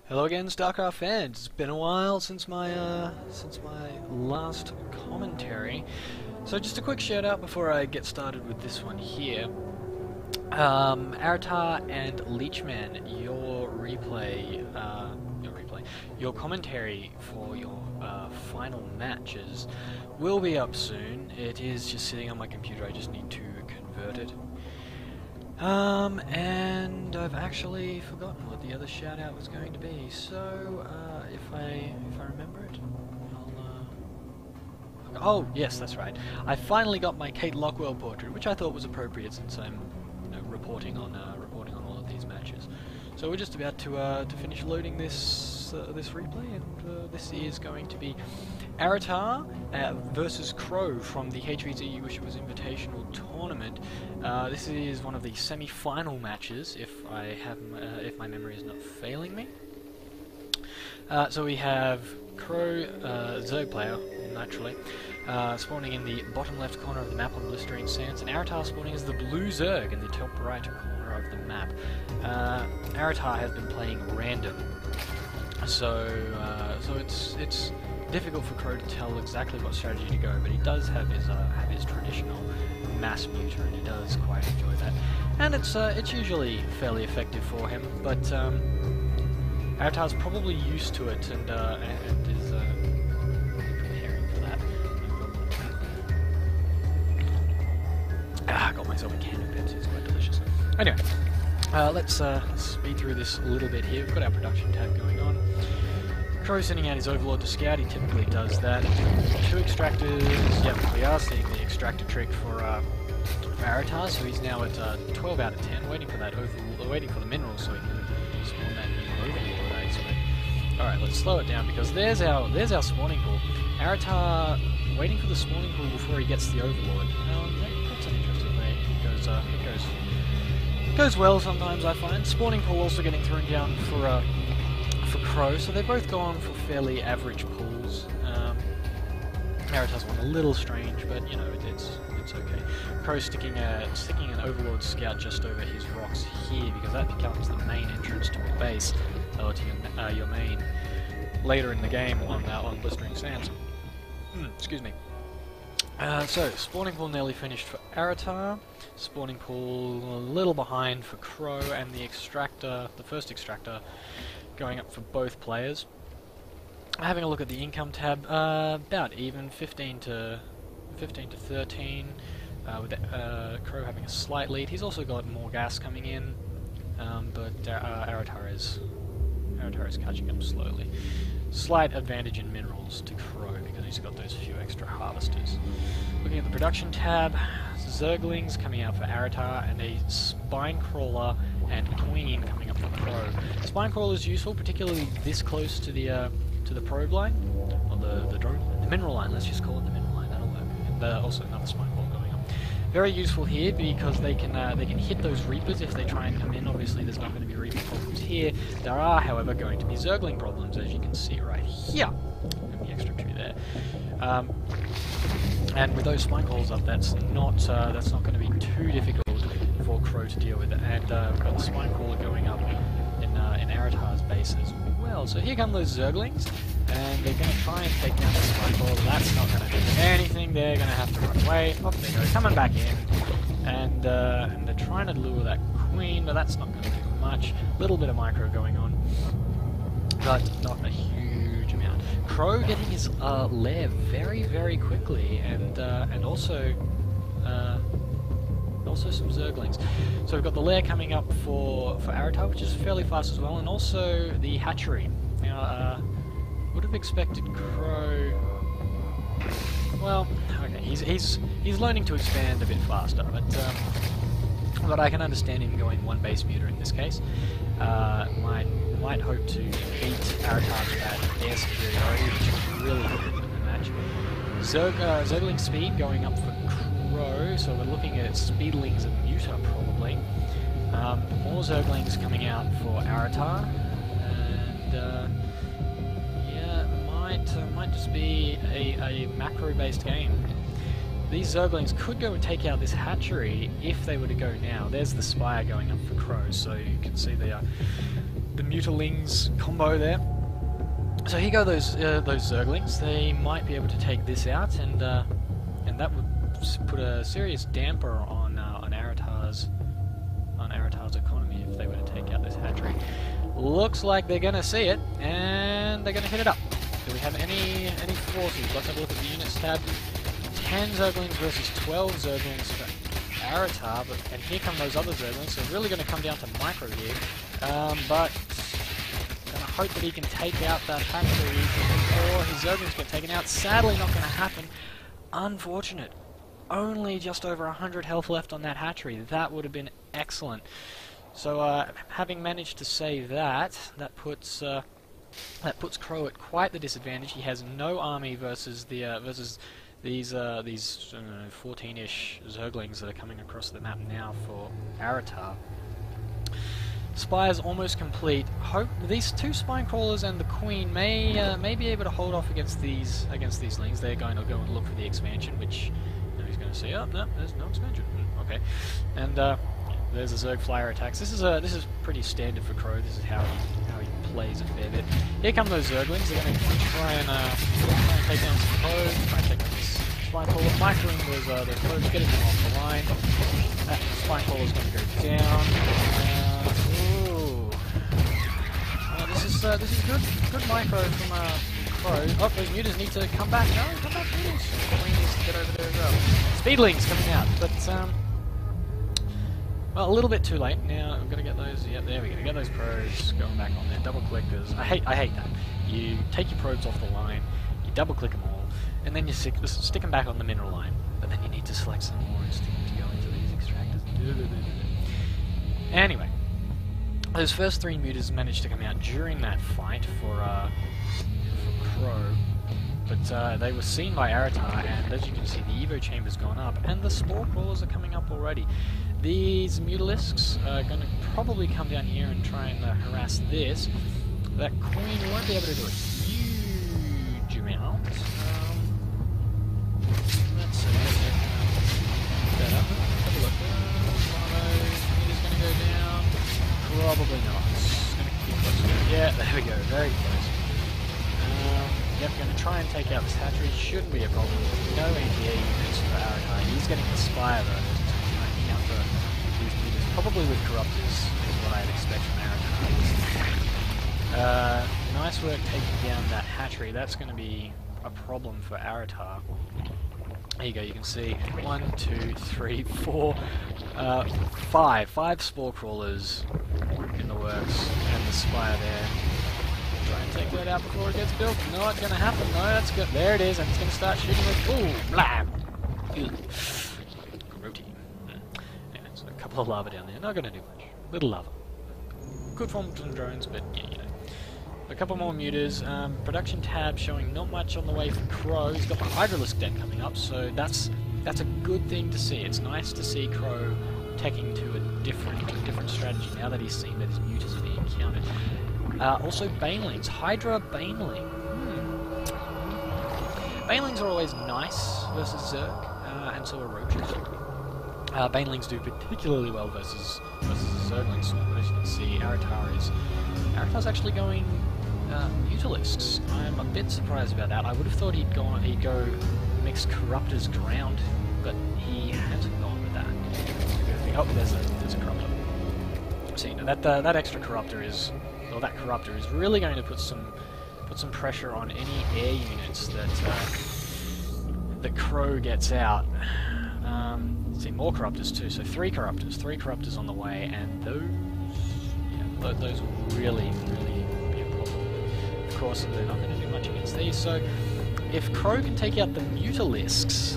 Hello again, StarCraft fans. It's been a while since my last commentary. So just a quick shout out before I get started with this one here. Aratar and Leechman, your commentary for your final matches will be up soon. It is just sitting on my computer. I just need to convert it. And I've actually forgotten what the other shout out was going to be, so if I remember it, oh yes, that's right. I finally got my Kate Lockwell portrait, which I thought was appropriate since I'm reporting on all of these matches. So we're just about to finish loading this replay, and this is going to be Aratar versus Cro from the HVZ You Wish It Was Invitational tournament. This is one of the semi-final matches, if if my memory is not failing me. So we have Cro ZvZ player, naturally, spawning in the bottom left corner of the map on blistering sands, and Aratar spawning as the blue Zerg in the top right corner of the map. Aratar has been playing random, so it's difficult for Cro to tell exactly what strategy to go, but he does have his traditional mass muter, and he does quite enjoy that, and it's usually fairly effective for him. But Aratar's probably used to it and is preparing for that. Got myself a can of Pepsi. It's quite delicious. Anyway, let's speed through this a little bit here. We've got our production tab going on. Cro sending out his Overlord to scout. He typically does that. 2 extractors. Yep, we are seeing the extractor trick for Aratar. So he's now at 12 out of 10, waiting for that waiting for the minerals so he can spawn that new Overlord, I expect. All right, let's slow it down because there's our spawning pool. Aratar waiting for the spawning pool before he gets the Overlord. That's an interesting way. It goes well sometimes, I find. Spawning pool also getting thrown down for Cro, so they both go on for fairly average pools. Aratar's one a little strange, but you know it's okay. Cro sticking an Overlord scout just over his rocks here because that becomes the main entrance to a base, or to your main later in the game on blistering sands. Excuse me. So spawning pool nearly finished for Aratar. Spawning pool a little behind for Cro, and the first extractor, going up for both players. Having a look at the income tab, about even, 15 to 13, with Cro having a slight lead. He's also got more gas coming in, but Aratar is catching up slowly. Slight advantage in minerals to Cro because he's got those few extra harvesters. Looking at the production tab, Zerglings coming out for Aratar, and a Spine Crawler and Queen coming up for Cro. Spine Crawler is useful, particularly this close to the probe line, or the drone line, the mineral line. Let's just call it the mineral line. That'll work. And also another Spine Crawler going on. Very useful here because they can hit those Reapers if they try and come in. Obviously, there's not going to be Reaper problems here. There are, however, going to be Zergling problems, as you can see right here. And the extra 2 there. And with those Spine Crawlers up, that's not going to be too difficult for Cro to deal with. And we've got the Spine Crawler going up in Aratar's base as well. So here come those Zerglings, and they're going to try and take down the Spine Crawler. That's not going to do anything. They're going to have to run away. Off they go, coming back in, and they're trying to lure that Queen, but that's not going to do much. A little bit of micro going on, but not a huge amount. Cro getting his lair very, very quickly, and also some Zerglings. So we've got the lair coming up for Aratar, which is fairly fast as well, and also the hatchery. Now, would have expected Cro. Well, okay, he's learning to expand a bit faster, but I can understand him going 1 base muter in this case. Might hope to beat Aratar's bad air superiority, which is really good in the match. Zergling speed going up for Cro, so we're looking at Speedlings and Muta probably. More Zerglings coming out for Aratar, and yeah, might just be a macro-based game. These Zerglings could go and take out this hatchery if they were to go now. There's the Spire going up for Cro, so you can see they are the Mutalings combo there. So here go those Zerglings. They might be able to take this out, and that would put a serious damper on Aratar's economy if they were to take out this hatchery. Looks like they're gonna see it, and they're gonna hit it up. Do we have any forces? Let's have a look at the units tab. 10 Zerglings versus 12 Zerglings for Aratar, and here come those other Zerglings, so really going to come down to micro here. But going to hope that he can take out that hatchery before his Zerglings get taken out. Sadly not going to happen. Unfortunate. Only just over 100 health left on that hatchery. That would have been excellent. So having managed to save that, that puts Cro at quite the disadvantage. He has no army versus the these 14-ish Zerglings that are coming across the map now for Aratar. Spire's almost complete. Hope these two spine crawlers and the Queen may be able to hold off against these lings. They're going to go and look for the expansion, which he's going to say, oh no, there's no expansion. Okay, and there's a Zerg flyer attacks. This is pretty standard for Cro. This is how he plays a fair bit. Here come those Zerglings. They're going to try and take down some Cro, try and take down this spine crawler. Microing those Cro, getting them off the line. That spine crawler is going to go down. This is good micro from Cro. Oh, those mutas need to come back. No, come back, mutas. Queen needs to get over there as well. Speedlings coming out, but well, a little bit too late. Now we've got to get those. Yep, there we go. Get those probes going back on there. Double clickers. I hate that. You take your probes off the line, you double click them all, and then you stick them back on the mineral line. But then you need to select some more to go into these extractors. Anyway, those first 3 mutas managed to come out during that fight for Cro, but they were seen by Aratar, and as you can see, the Evo chamber's gone up, and the spore crawlers are coming up already. These Mutalisks are going to probably come down here and try and harass this. That Queen won't be able to do a huge amount. Let's see. Have a look. Meter's going to go down. Probably not. It's going to keep close. Yeah, there we go. Very close. Yep, going to try and take out this hatchery. Shouldn't be a problem. No APA units for Aratar. He's getting the Spire though. Probably with Corruptors is what I'd expect from Aratar. Nice work taking down that hatchery. That's going to be a problem for Aratar. There you go, you can see 1, 2, 3, 4, 5 spore crawlers in the works, and the Spire there. Try and take that out before it gets built. Not going to happen. No, that's good. There it is, and it's going to start shooting with. Ooh, blam! A couple of lava down there, not going to do much. Little lava. Good form from drones, but yeah, you know. A couple more mutas. Production tab showing not much on the way for Cro. He's got the Hydralisk deck coming up, so that's a good thing to see. It's nice to see Cro taking to a different strategy now that he's seen that his mutas are being counted. Also Banelings. Hydra Baneling. Banelings are always nice versus Zerg, and so are Roaches. Banelings do particularly well versus Zerglings. As you can see, Aratar's actually going Mutalisks. I'm a bit surprised about that. I would have thought he'd go mix Corruptors ground, but he hasn't gone with that. Oh, there's a Corruptor. So you know that extra Corruptor is, well, that Corruptor is really going to put some pressure on any air units that Cro gets out. See, more Corruptors too, so 3 Corruptors on the way, and those will really be a problem. Of course, they're not going to do much against these, so if Cro can take out the Mutalisks,